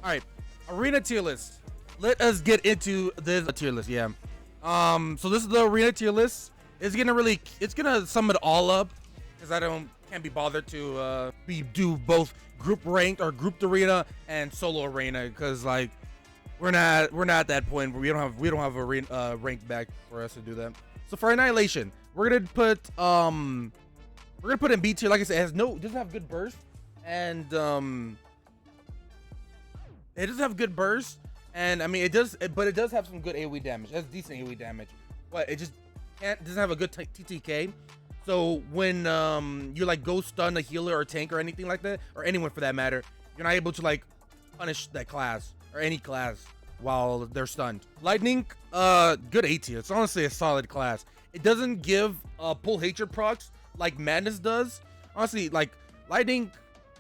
All right, arena tier list. Let us get into this tier list. Yeah. So this is the arena tier list. It's gonna sum it all up because can't be bothered to do both group ranked or grouped arena and solo arena because like we're not at that point where we don't have a ranked back for us to do that. So for Annihilation, we're gonna put in B tier. Like I said, it doesn't have good burst, and it doesn't have good burst, and I mean but it does have some good AoE damage. It has decent AoE damage, but it just doesn't have a good TTK. So when you like go stun a healer or tank or anything like that, or anyone for that matter, you're not able to like punish that class or any class while they're stunned. Lightning, good A tier. It's honestly a solid class. It doesn't give pull hatred procs like Madness does. Honestly, like Lightning,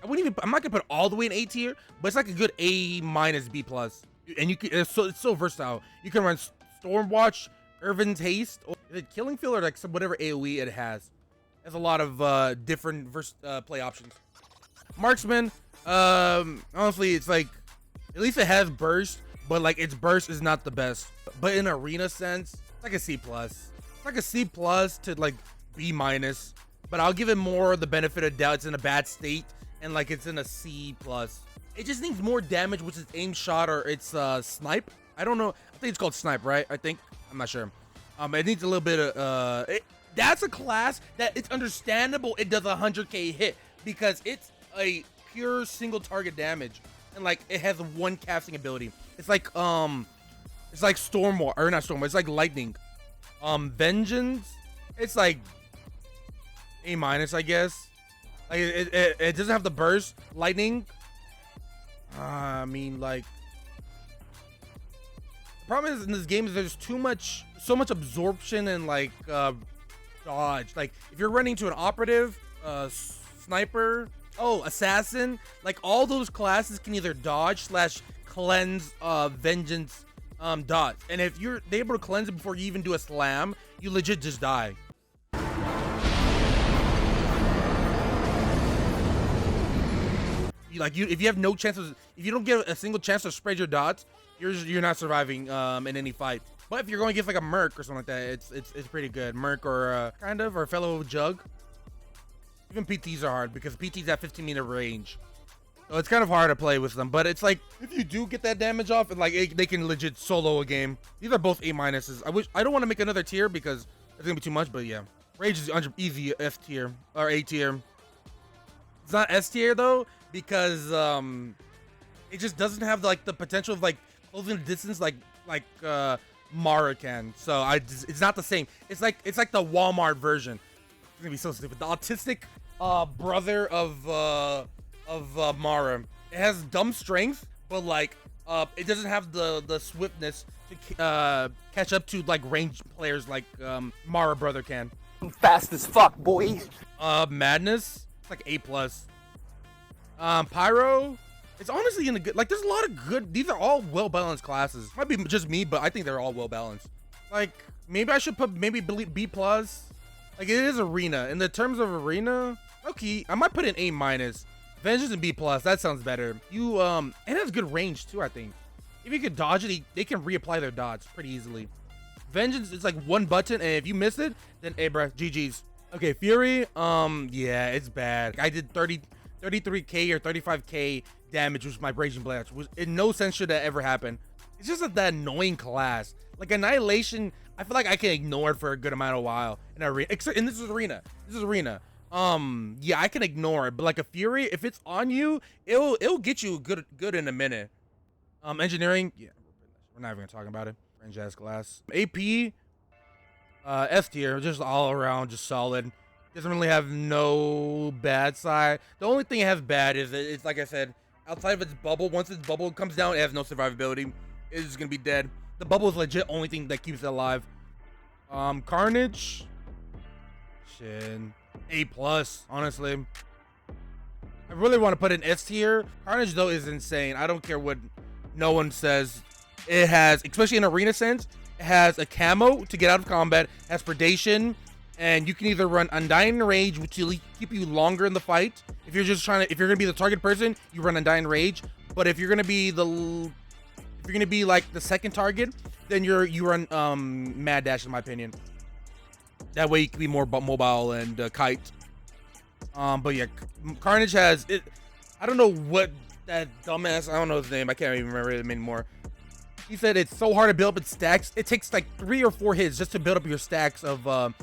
I'm not gonna put all the way in A tier, but it's like a good A minus B plus. And it's so versatile. You can run Stormwatch, Irvin's Haste, or is it Killing Field or like whatever AoE it has. There's a lot of different play options. Marksman, honestly, it's like at least it has burst, but like its burst is not the best. But in arena sense, it's like a C plus. It's like a C plus to like B minus. But I'll give it more the benefit of doubt. It's in a bad state and like it's in a C plus. It just needs more damage, which is aim shot or it's snipe. I don't know. I think it's called snipe, right? I'm not sure. It needs a little bit of that's a class that it's understandable it does 100k hit because it's a pure single target damage and like it has one casting ability. It's like Stormwatch or not Stormwatch. It's like Lightning. Vengeance. It's like A minus, I guess. Like it doesn't have the burst. Lightning. I mean, like the problem is in this game is there's so much absorption and like dodge. Like if you're running to an operative, sniper, assassin, like all those classes can either dodge / cleanse vengeance dots. And if you're able to cleanse it before you even do a slam, you legit just die. If you have no chances, if you don't get a single chance to spread your dots, you're not surviving in any fight. But if you're going against like a Merc or something like that, it's pretty good. Merc or or fellow Jug. Even PTs are hard because PTs have 15-meter range, so it's kind of hard to play with them. But it's like if you do get that damage off, and like they can legit solo a game. These are both A minuses. I don't want to make another tier because it's gonna be too much. But yeah, Rage is easy F tier or A tier. It's not S tier though because it just doesn't have like the potential of like closing the distance like Mara can. So it's not the same. It's like the Walmart version. It's gonna be so stupid. The autistic brother of Mara. It has dumb strength, but like it doesn't have the swiftness to catch up to like ranged players like Mara brother can. I'm fast as fuck, boy. Madness. It's like A plus. Pyro. It's honestly in a good, like there's a lot of good, these are all well-balanced classes. Might be just me, but I think they're all well-balanced. Like, maybe I should put B plus. Like, it is arena. In the terms of arena, okay, I might put in A minus. Vengeance and B plus, that sounds better. And it has good range too, I think. If you could dodge it, they can reapply their dots pretty easily. Vengeance is like one button, and if you miss it, then hey bruh, GG's. Okay, Fury, yeah, it's bad. I did 33k or 35k damage with my Raging Blast, which in no sense should that ever happen. It's just that annoying class. Like Annihilation, I feel like I can ignore it for a good amount of while in arena. Except, and this is arena. Yeah, I can ignore it, but like a Fury, if it's on you, it'll get you good in a minute. Engineering, yeah, we're not even gonna talk about it. Range ass class. AP, S tier, just all around, just solid. Doesn't really have no bad side. The only thing it has bad is it's like I said, outside of its bubble, once its bubble comes down, it has no survivability. It's just gonna be dead. The bubble is legit only thing that keeps it alive. Carnage, shit, A plus, honestly. I really want to put an S tier. Carnage though is insane. I don't care what no one says. It has, especially in arena sense, it has a camo to get out of combat, has predation, and you can either run Undying Rage, which will keep you longer in the fight. If you're gonna be the target person, you run Undying Rage. But if you're gonna be like the second target, then you run Mad Dash, in my opinion. That way you can be more mobile and kite. But yeah, Carnage has it. I don't know what that dumbass, I don't know his name, I can't even remember him anymore. He said it's so hard to build up its stacks. It takes like 3 or 4 hits just to build up your stacks of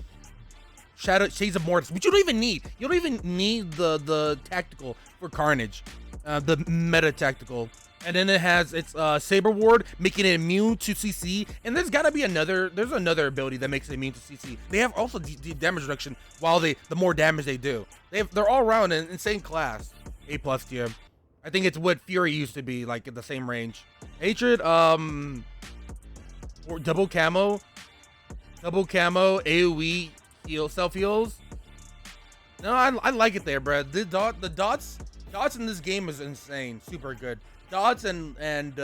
Shades of Mortis, which you don't even need. You don't even need the tactical for Carnage, the meta tactical. And then it has its Saber Ward, making it immune to CC. And there's gotta be another ability that makes it immune to CC. They have also damage reduction while the more damage they do. They're all around an insane class. A+ tier. I think it's what Fury used to be, like in the same range. Hatred, or double camo, AoE heal, self heals. No, I like it there, bro. The dots in this game is insane, super good. Dots and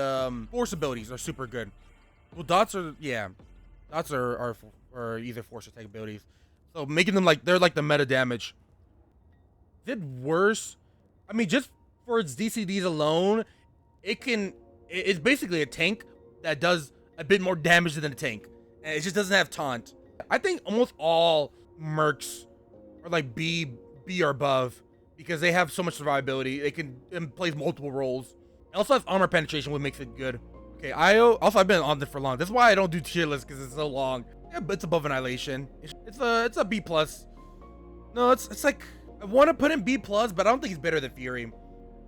force abilities are super good. Well, dots are either force or tech abilities, so making them like they're like the meta damage. Did worse. I mean, just for its DCDs alone, it's basically a tank that does a bit more damage than a tank, and it just doesn't have taunt. I think almost all mercs are like B or above because they have so much survivability. They can play multiple roles. It also has armor penetration, which makes it good. Okay, IO. Also, I've been on this for long. That's why I don't do tier lists because it's so long. Yeah, but it's above Annihilation. It's a B+. No, it's like I want to put in B+, but I don't think it's better than Fury.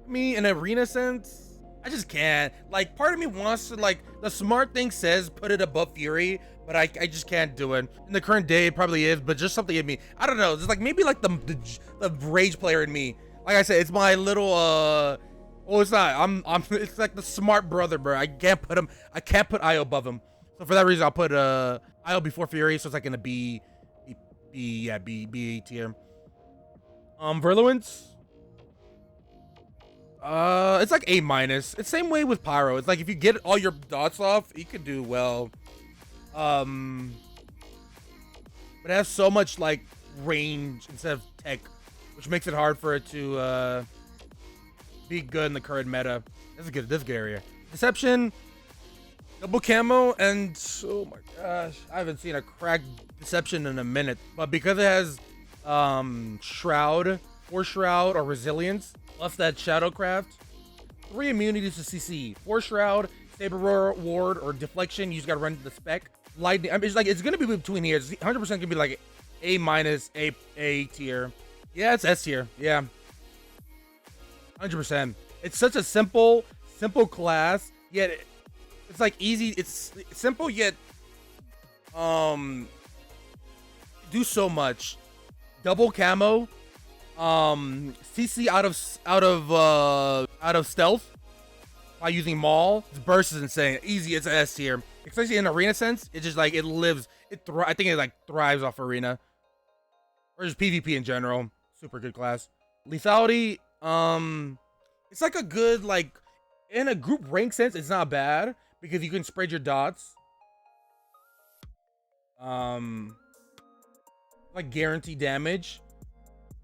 Me in arena sense, I just can't. Like, part of me wants to, like, the smart thing says put it above Fury, but I just can't do it. In the current day, it probably is, but just something in me, I don't know. It's like maybe like the rage player in me. Like I said, it's my little oh, it's not. I'm. It's like the smart brother, bro. I can't put IO above him. So for that reason, I'll put IO before Fury, so it's like in a B tier. Virulence. It's like A-. It's same way with Pyro. It's like if you get all your dots off, you could do well. But it has so much like range instead of tech, which makes it hard for it to be good in the current meta. This is good area. Deception, double camo, and oh my gosh, I haven't seen a cracked Deception in a minute. But because it has Shroud, Force Shroud, or Resilience, plus that Shadowcraft, 3 immunities to CC, Force Shroud, Saber Ward, or Deflection. You just gotta run the spec. Lightning. I mean, it's gonna be between here. It's 100% gonna be like A-, A tier. Yeah, it's S tier. Yeah, 100%. It's such a simple class. Yet it's like easy. It's simple yet do so much. Double camo. CC out of stealth by using Maul. Its burst is insane. Easy. It's an S tier. Especially in arena sense, it just like it lives. I think it like thrives off arena, or just PvP in general. Super good class. Lethality. It's like a good like in a group rank sense. It's not bad because you can spread your dots. Like guarantee damage,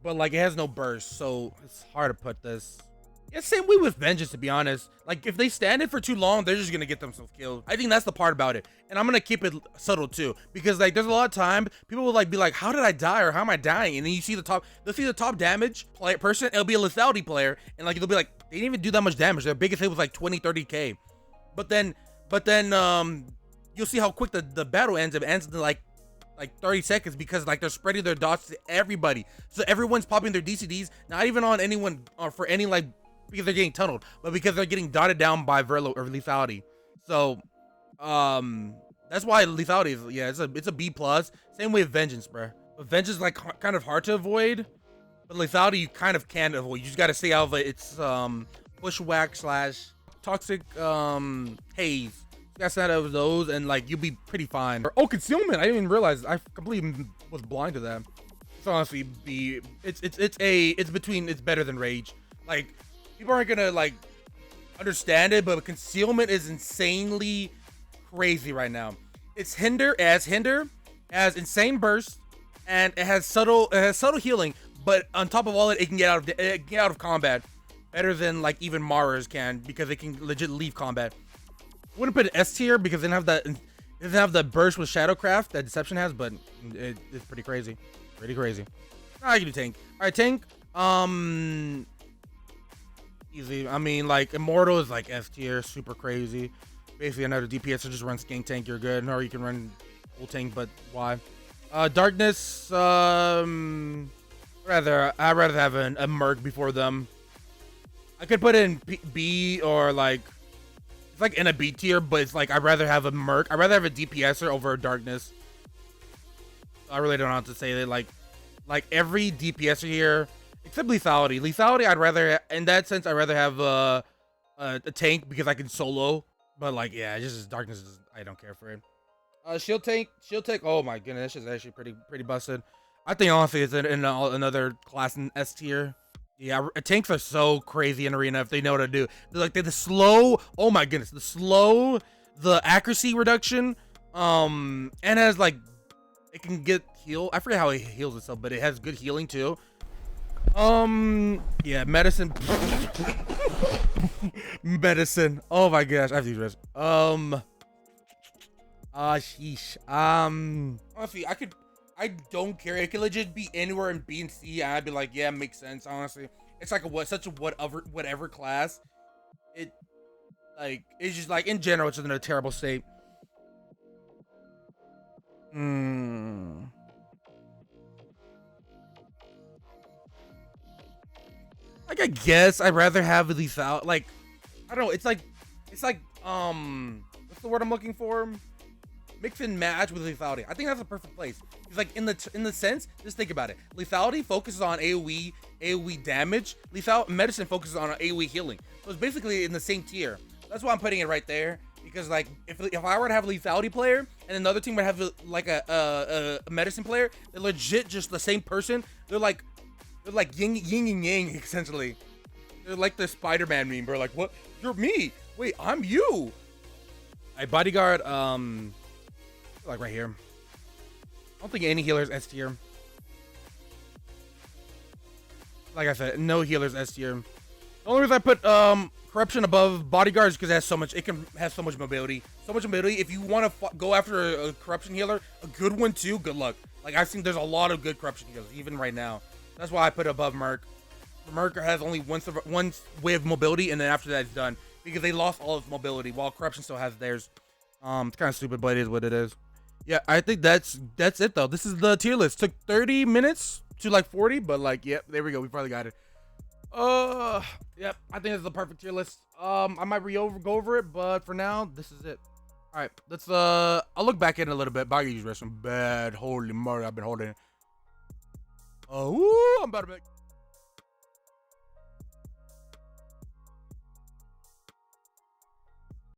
but like it has no burst, so it's hard to put this. Yeah, same way with Vengeance, to be honest. Like, if they stand it for too long, they're just gonna get themselves killed. I think that's the part about it. And I'm gonna keep it subtle, too. Because, like, there's a lot of time, people will, like, be like, how did I die? Or how am I dying? And then you see they'll see the top damage person, it'll be a lethality player. And, like, they'll be like, they didn't even do that much damage. Their biggest hit was, like, 20, 30K. But then, you'll see how quick the battle ends. It ends in, like 30 seconds because, like, they're spreading their dots to everybody. So everyone's popping their DCDs, not even on anyone, or for any, like, because they're getting tunneled, but because they're getting dotted down by Verlo or lethality. So, that's why lethality is, yeah, it's a B+. Same way with Vengeance, bro. But Vengeance is like kind of hard to avoid, but lethality you kind of can avoid. You just gotta stay out of it. It's bushwhack / toxic haze. You gotta stay out of those, and like you'll be pretty fine. Oh, concealment! I didn't even realize. I completely was blind to that. It's honestly B. It's better than Rage. Like, people aren't gonna like understand it, but concealment is insanely crazy right now. It has insane burst, and it has subtle healing. But on top of all it can get out of combat. better than like even Mara's can because they can legit leave combat. Wouldn't put it S tier because they don't have that. It doesn't have the burst with Shadowcraft that Deception has, but it's pretty crazy. Pretty crazy. I can do tank. All right, tank. Easy. I mean, like Immortal is like S tier, super crazy. Basically, another DPS that just runs gank tank. You're good. Or you can run full tank, but why? Darkness. I'd rather have a Merc before them. I could put in B or like it's like in a B tier, but it's like I'd rather have a Merc. I'd rather have a DPSer over a Darkness. I really don't know how to say that. Like every DPSer here, except Lethality. Lethality, I'd rather, in that sense, I'd rather have a tank because I can solo. But like, yeah, just Darkness. I don't care for it. Shield tank. Oh my goodness, this is actually pretty busted. I think honestly, it's in another class in S tier. Yeah, tanks are so crazy in arena if they know what to do. They're like the slow. Oh my goodness, the accuracy reduction. And has like it can get heal. I forget how it heals itself, but it has good healing too. Yeah, medicine. Medicine. Oh my gosh, I have to use this. Sheesh. Honestly, I don't care. It could legit be anywhere in B and C, and I'd be like, yeah, makes sense. Honestly, it's like such a whatever class. It's just like in general, it's in a terrible state. Like I guess I'd rather have lethal. Like I don't know. It's like what's the word I'm looking for? Mix and match with lethality. I think that's a perfect place. It's like in the sense, just think about it. Lethality focuses on AoE damage. Medicine focuses on AoE healing. So it's basically in the same tier. That's why I'm putting it right there. Because like if I were to have a lethality player and another team would have like a medicine player, they're legit just the same person. They're like yin and yang essentially. They're like the Spider-Man meme, bro. Like what? You're me. Wait, I'm you. I bodyguard. Like right here. I don't think any healers S tier. Like I said, no healers S tier. The only reason I put corruption above bodyguards because it has so much. It can have so much mobility. So much mobility. If you want to go after a corruption healer, a good one too. Good luck. Like I've seen, there's a lot of good corruption healers even right now. That's why I put it above Merc. Merc has only one way of mobility, and then after that it's done because they lost all of mobility while corruption still has theirs. It's kind of stupid, but it is what it is. Yeah, I think that's it though. This is the tier list. Took 30 minutes to like 40, but like, yep, there we go. We probably got it. Yep, I think it's the perfect tier list. I might go over it, but for now, this is it. All right, let's I'll look back in a little bit. But I can use some bad. Holy moly, I've been holding it. Oh, I'm about to make.